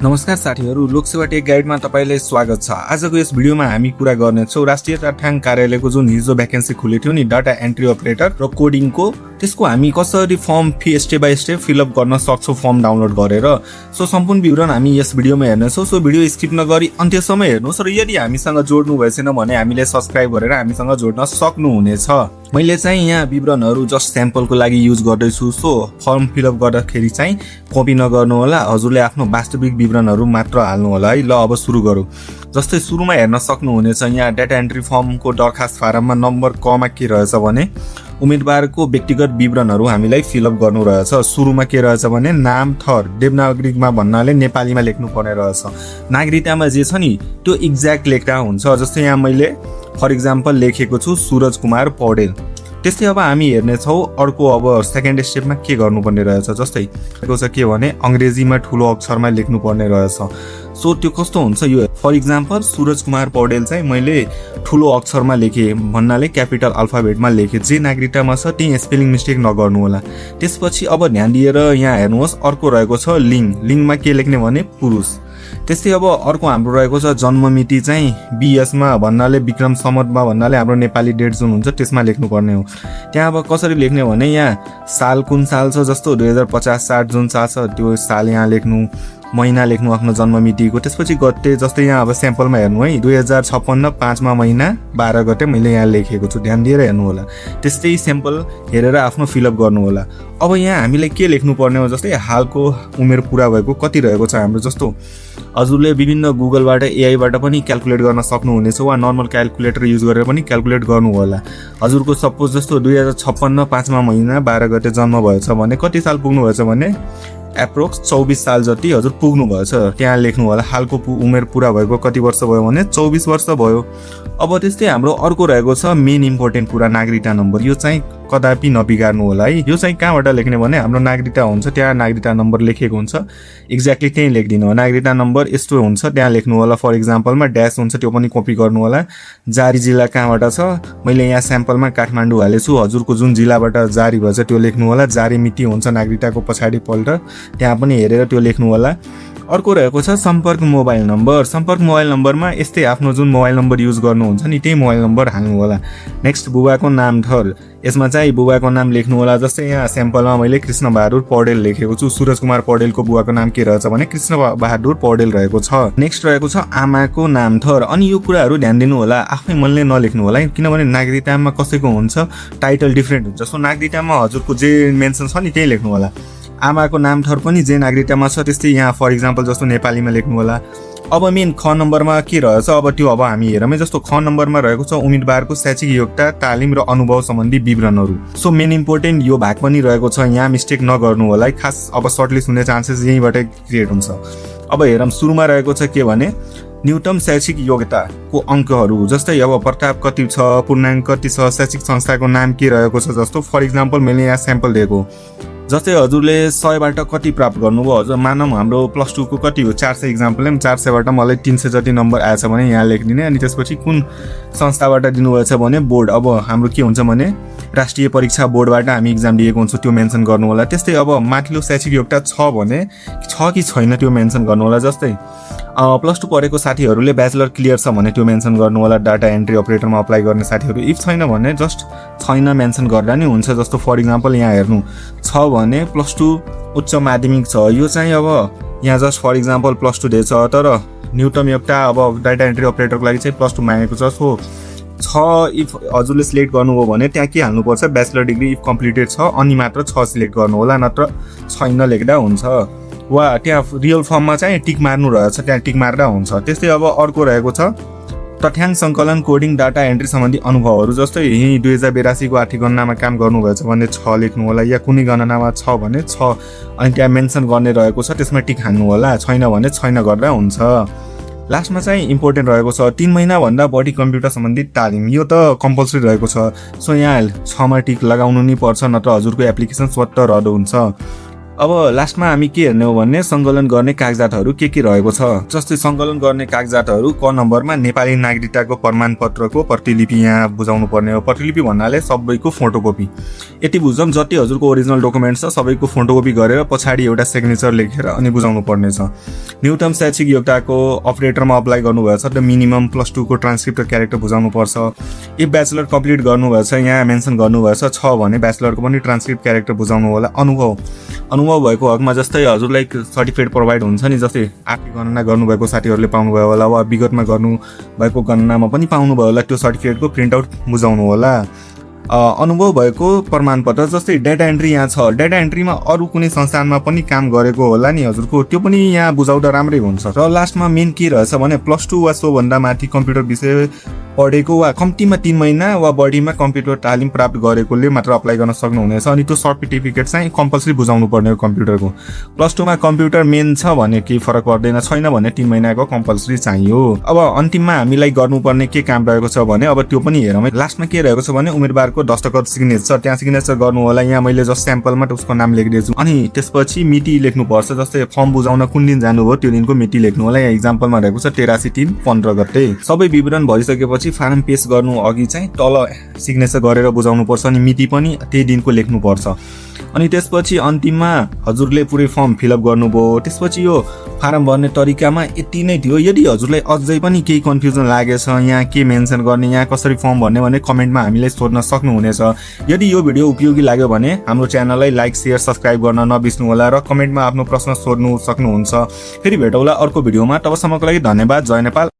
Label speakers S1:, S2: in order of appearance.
S1: नमस्कार साथीहरु, लोकसेवा टेक गाइडमा तपाईलाई स्वागत छ। आजको यस भिडियोमा हामी कुरा गर्नेछौं राष्ट्रिय तथ्याङ्क कार्यालयको जुन हिजो भ्याकेन्सी खुलेको थियो नि डाटा एन्ट्री अपरेटर र कोडिङको, त्यसको हामी कसरी form step by step fill up गर्न सक्छौं फर्म डाउनलोड गरेर। सो सम्पूर्ण विवरण हामी यस भिडियोमा हेर्नेछौं। सो भिडियो स्किप नगरी अन्त्यसम्म हेर्नुस् र यदि हामीसँग जोड्नु भएछैन भने हामीले सब्स्क्राइब गरेर हामीसँग जोड्न सक्नुहुनेछ। मैले चाहिँ यहाँ विवरणहरु जस्ट स्याम्पलको लागि युज गर्दैछु। सो फर्म फिलअप गर्दाखेरि चाहिँ कपी नगर्नु होला, हजुरले आफ्नो वास्तविक विवरणहरु मात्र हाल्नु होला है। ल अब सुरु गरौँ। जस्तै सुरुमा हेर्न सक्नुहुनेछ यहाँ डाटा एन्ट्री फर्मको दरखास्त फारममा नम्बर क मा के रहेछ भने उम्मेदवारको व्यक्तिगत विवरणहरु हामीलाई फिलअप गर्नु रहेछ। सुरुमा के रहेछ भने नाम, थर देवनागरीमा भन्नाले नेपालीमा लेख्नु पर्ने रहेछ। नागरिकतामा जे छ नि त्यो एक्ज्याक्ट लेख्दा हुन्छ। जस्तै यहाँ मैले फर एक्जाम्पल लेखेको छु सूरज कुमार पौडेल। त्यस्तै अब हामी हेर्नेछौँ अर्को अब सेकेन्ड स्टेपमा के गर्नुपर्ने रहेछ। जस्तै के भने अंग्रेजीमा ठुलो अक्षरमा लेख्नु पर्ने रहेछ। सो त्यो कस्तो हुन्छ यो फर एक्जाम्पल सूरज कुमार पौडेल चाहिँ मैले ठुलो अक्षरमा लेखे भन्नाले क्यापिटल अल्फाबेटमा लेखे। जे नागरिकतामा छ त्यही स्पेलिङ मिस्टेक नगर्नु होला। त्यसपछि अब ध्यान दिएर यहाँ हेर्नुहोस् अर्को रहेको छ लिङ। लिङमा के लेख्ने भने पुरुष। त्यस्तै अब अर्को हाम्रो रहेको छ जन्म मिति चाहिँ बीएसमा भन्नाले विक्रम सम्वतमा भन्नाले हाम्रो नेपाली डेट जुन हुन्छ त्यसमा लेख्नु पर्ने हो। त्यहाँ अब कसरी लेख्ने भने यहाँ साल कुन साल छ, जस्तो 2050-60 जुन साल छ त्यो साल यहाँ लेख्नु, महिना लेख्नु आफ्नो जन्म मितिको। त्यसपछि गते जस्तै यहाँ अब स्याम्पलमा हेर्नु है 2056 5 मा महिना 12 गते मैले यहाँ लेखेको छु, ध्यान दिएर हेर्नु होला। त्यस्तै स्याम्पल हेरेर आफ्नो फिलअप गर्नु होला। अब यहाँ हामीले के लेख्नु पर्ने हो, जस्तै हालको उमेर पुरा भएको कति रहेको छ हाम्रो। जस्तो हजुरले विभिन्न गुगलबाट एआईबाट पनि क्याल्कुलेट गर्न सक्नुहुनेछ वा नर्मल क्याल्कुलेटर युज गरेर पनि क्याल्कुलेट गर्नु होला। हजुरको सपोज जस्तो 2056 5 मा महिना 12 गते जन्म भएछ भने कति साल पुग्नु भएछ भने एप्रोक्स 24 साल जति हजुर पुग्नु भएछ। त्यहाँ लेख्नु होला हालको उमेर पुरा भएको कति वर्ष भयो भने 24 वर्ष भयो। अब त्यस्तै हाम्रो अर्को रहेको छ मेन इम्पोर्टेन्ट कुरा नागरिकता नम्बर। यो चाहिँ कदापि नबिगार्नु होला है। यो चाहिँ कहाँबाट लेख्ने भने हाम्रो नागरिकता हुन्छ त्यहाँ नागरिकता नम्बर लेखेको हुन्छ, एक्ज्याक्टली त्यही लेखिदिनु हो। नागरिकता नम्बर यस्तो हुन्छ त्यहाँ लेख्नु होला। फर एक्जाम्पलमा ड्यास हुन्छ त्यो पनि कपी गर्नु होला। जारी जिल्ला कहाँबाट छ, मैले यहाँ स्याम्पलमा काठमाडौँ हालेछु। हजुरको जुन जिल्लाबाट जारी भएछ त्यो लेख्नु होला। जारी मिति हुन्छ नागरिकताको पछाडिपल्ट, त्यहाँ पनि हेरेर त्यो लेख्नु होला। अर्को रहेको छ सम्पर्क मोबाइल नम्बर। सम्पर्क मोबाइल नम्बरमा यस्तै आफ्नो जुन मोबाइल नम्बर युज गर्नुहुन्छ नि त्यही मोबाइल नम्बर हाल्नु होला। नेक्स्ट बुबाको नाम थर, यसमा चाहिँ बुबाको नाम लेख्नु होला। जस्तै यहाँ स्याम्पलमा मैले कृष्ण बहादुर पौडेल लेखेको छु। सूरज कुमार पौडेलको बुबाको नाम के रहेछ भने कृष्ण बहादुर पौडेल रहेको छ। नेक्स्ट रहेको छ आमाको नाम थर। अनि यो कुराहरू ध्यान दिनु होला, आफै मनले नलेख्नु होला है, किनभने नागरिकतामा कसैको हुन्छ टाइटल डिफ्रेन्ट हुन्छ। सो नागरिकतामा हजुरको जे मेन्सन छ नि त्यही लेख्नु होला। आमाको नाम थर पनि जे नागरिकतामा छ त्यस्तै यहाँ फर एक्जाम्पल जस्तो नेपालीमा लेख्नु होला। अब मेन ख नम्बरमा के रहेछ अब त्यो अब हामी हेरौँ। जस्तो ख नम्बरमा रहेको छ उम्मेदवारको शैक्षिक योग्यता, तालिम र अनुभव सम्बन्धी विवरणहरू। सो मेन इम्पोर्टेन्ट यो भाग पनि रहेको छ, यहाँ मिस्टेक नगर्नु होला है। खास अब सर्टलिस्ट हुने चान्सेस यहीँबाट क्रिएट हुन्छ। अब हेरौँ सुरुमा रहेको छ के भने न्यूनतम शैक्षिक योग्यताको अङ्कहरू। जस्तै अब प्रताप कति छ, पूर्णाङ्क कति छ, शैक्षिक संस्थाको नाम के रहेको छ। जस्तो फर एक्जाम्पल मैले यहाँ स्याम्पल दिएको। जस्तै हजुरले 100बाट कति प्राप्त गर्नुभयो, हजुर मानौँ हाम्रो प्लस 2 को कति हो 400 एक्जाम्पल 400बाट मलाई 300 जति नम्बर आएछ भने यहाँ लेखिदिने। अनि त्यसपछि कुन संस्थाबाट दिनुभएछ भने बोर्ड, अब हाम्रो के हुन्छ भने राष्ट्रिय परीक्षा बोर्डबाट हामी एक्जाम दिएको हुन्छ त्यो मेन्सन गर्नु होला। त्यस्तै अब माथिल्लो शैक्षिक योग्यता छ भने छ कि छैन त्यो मेन्सन गर्नु होला। जस्तै प्लस 2 पढेको साथीहरूले ब्याचलर क्लियर छ भने त्यो मेन्सन गर्नु होला। डाटा एन्ट्री अपरेटरमा अप्लाई गर्ने साथीहरू इफ छैन भने जस्ट छैन मेन्सन गर्दा नि हुन्छ। जस्तो फर एक्जाम्पल यहाँ हेर्नु छ भने प्लस 2 उच्च माध्यमिक छ, यो चाहिँ अब यहाँ जस्ट फर एक्जाम्पल प्लस 2 दिएछ तर न्यूनतम योग्यता अब डाटा एन्ट्री अपरेटरको लागि चाहिँ प्लस 2 मागेको छ। सो छ इफ हजुरले सिलेक्ट गर्नुभयो भने त्यहाँ के हाल्नुपर्छ ब्याचलर डिग्री इफ कम्प्लिटेड छ अनि मात्र 6 सिलेक्ट गर्नु होला, नत्र छैन लेख्दा हुन्छ। वा त्यहाँ रियल फर्ममा चाहिँ टिक मार्नु रहेछ, त्यहाँ टिक मार्दा हुन्छ। त्यस्तै अब अर्को रहेको छ तथ्याङ्क सङ्कलन, कोडिङ, डाटा एन्ट्री सम्बन्धी अनुभवहरू। जस्तै यही 2082 को आर्थिक गणनामा काम गर्नुभएछ भने 6 लेख्नु होला, या कुनै गणनामा छ भने 6 अनि त्यहाँ मेन्सन गर्ने रहेको छ त्यसमा टिक हान्नु होला। छैन भने छैन गर्दा हुन्छ। लास्टमा चाहिँ इम्पोर्टेन्ट रहेको छ 3 महिनाभन्दा बढी कम्प्युटर सम्बन्धी तालिम। यो त कम्पल्सरी रहेको छ। सो यहाँ 6 मा टिक लगाउनु नै पर्छ, नत्र हजुरको एप्लिकेसन स्वतः रद्द हुन्छ। अब लास्टमा हामी के हेर्ने हो भने सङ्कलन गर्ने कागजातहरू के रहेको छ। जस्तै सङ्कलन गर्ने कागजातहरू क नम्बरमा नेपाली नागरिकताको प्रमाणपत्रको प्रतिलिपि यहाँ बुझाउनु पर्ने हो। प्रतिलिपि भन्नाले सबैको फोटोकपी। यति बुझौँ, जति हजुरको ओरिजिनल डकुमेन्ट छ सबैको फोटोकपी गरेर पछाडि एउटा सिग्नेचर लेखेर अनि बुझाउनु पर्ने छ। न्यूनतम शैक्षिक योग्यताको अपरेटरमा अप्लाई गर्नुभएछ त मिनिमम +2 को ट्रान्सक्रिप्ट र क्यारेक्टर बुझाउनु पर्छ। इफ ब्याचलर कम्प्लिट गर्नुभएछ, यहाँ मेन्सन गर्नुभएछ छ भने ब्याचलरको पनि ट्रान्सक्रिप्ट क्यारेक्टर बुझाउनु होला। अनुभव भएको हकमा जस्तै हजुरलाई सर्टिफिकेट प्रोभाइड हुन्छ नि, जस्तै आर्थिक गणना गर्नुभएको साथीहरूले पाउनुभयो होला वा विगतमा गर्नुभएको गणनामा पनि पाउनुभयो होला, त्यो सर्टिफिकेटको प्रिन्टआउट बुझाउनु होला। अनुभव भएको प्रमाणपत्र जस्तै डेटा एन्ट्री यहाँ छ, डेटा एन्ट्रीमा अरू कुनै संस्थानमा पनि काम गरेको होला नि हजुरको, त्यो पनि यहाँ बुझाउँदा राम्रै हुन्छ। र लास्टमा मेन के रहेछ भने +2 वा सोभन्दा माथि कम्प्युटर विषय पढेको वा कम्तीमा 3 महिना वा बढीमा कम्प्युटर तालिम प्राप्त गरेकोले मात्र अप्लाई गर्न सक्नुहुनेछ। अनि त्यो सर्टिफिकेट चाहिँ कम्पलसरी बुझाउनु पर्ने हो कम्प्युटरको। +2 मा कम्प्युटर मेन छ भने केही फरक पर्दैन, छैन भने 3 महिनाको कम्पलसरी चाहियो। अब अन्तिममा हामीलाई गर्नुपर्ने के काम रहेको छ भने अब त्यो पनि हेरौँ। लास्टमा के रहेको छ भने उम्मेदवारको दस्तखत सिग्नेचर, त्यहाँ सिग्नेचर गर्नु होला। यहाँ मैले जस्ट स्याम्पलमा उसको नाम लेखिदिएको छु। अनि त्यसपछि मिति लेख्नुपर्छ, जस्तै फर्म बुझाउन कुन दिन जानुभयो त्यो दिनको मिति लेख्नु होला। यहाँ इक्जाम्पलमा रहेको छ 83/3/15 गते। सबै विवरण भइसकेपछि फारम पेश गर्नु अघि चाहिँ तल सिग्नेचर गरेर बुझाउनु पर्छ अनि मिति पनि त्यही दिनको लेख्नुपर्छ। अनि त्यसपछि अन्तिममा हजुरले पुरै फर्म फिलअप गर्नुभयो। त्यसपछि यो फारम भर्ने तरिकामा यति नै थियो। यदि हजुरलाई अझै पनि केही कन्फ्युजन लागेछ, यहाँ के मेन्सन गर्ने, यहाँ कसरी फर्म भर्ने भने कमेन्टमा हामीलाई सोध्न सक्नुहुनेछ। यदि यो भिडियो उपयोगी लाग्यो भने हाम्रो च्यानललाई लाइक, शेयर, सब्स्क्राइब गर्न नबिर्सनु होला र कमेन्टमा आफ्नो प्रश्न सोध्नु सक्नुहुन्छ। फेरि भेटौँला अर्को भिडियोमा, तबसम्मको लागि धन्यवाद। जय नेपाल।